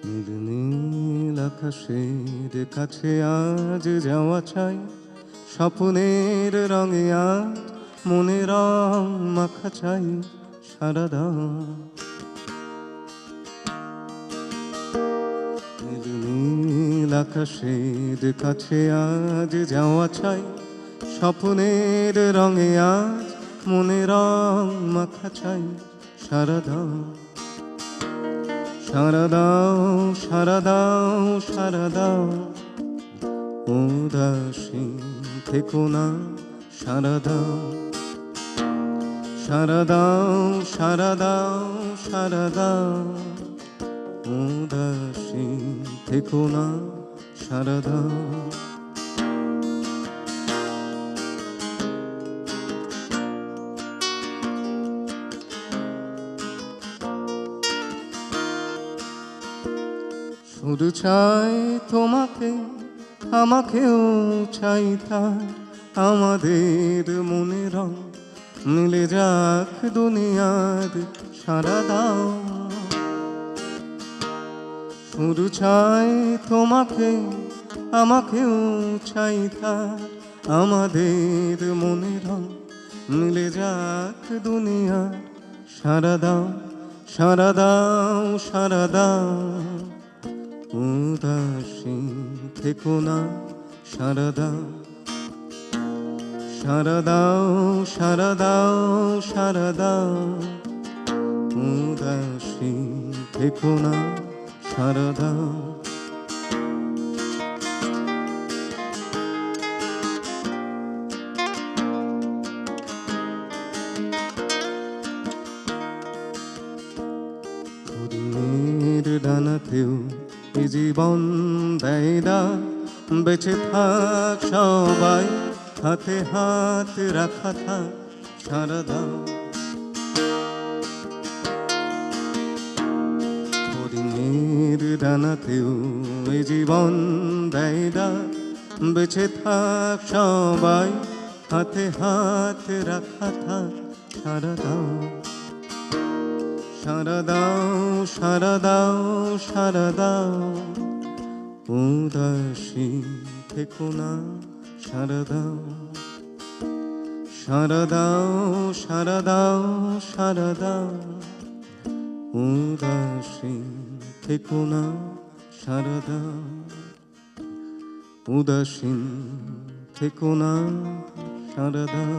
নীল নীল আকাশের কাছে আজ যাওয়া চাই, স্বপ্নের রঙে আজ মনে রং মাখা চাই সারাদা। নীল নীল আকাশের কাছে আজ যাওয়া চাই, স্বপ্নের রঙে আজ মনে রং মাখা চাই সারাদা। সারা দাও সারা দাও সারা দাও, উদাসীন থেকো না সারা দাও। সারা দাও সারা দাও সারা দাও, উদাসীন থেকো না সারা দাও। শুধু চাই তোমাকে, আমাকেও চাই তার, আমাদের মনে রং মিলে যাক দুনিয়ার সারা দাও। শুধু চাই তোমাকে, আমাকেও চাই তার, আমাদের মনে রং মিলে যাক দুনিয়ার সারা দাও। সারা দাও সারা দাও, উদাসীন থেকো না সারা দাও। সারা দাও সারা দাও সারা দাও, উদাসীন থেকো না সারা দাও। হরিণের ডানাতেও এ জীবন দেয় না, বেঁচে থাক সবাই, হাতে হাত রাখা থাক সারা দাও। হরিণের ডানাতেও এ জীবন দেয় না, বেঁচে থাক সবাই, হাতে হাত রাখা থাক সারা দাও। সারা দাও সারা দাও সারা দাও, উদাসীন থেকো না সারা দাও। সারা দাও সারা দাও সারা দাও, উদাসীন থেকো না সারা দাও। উদাসীন থেকো না সারা দাও।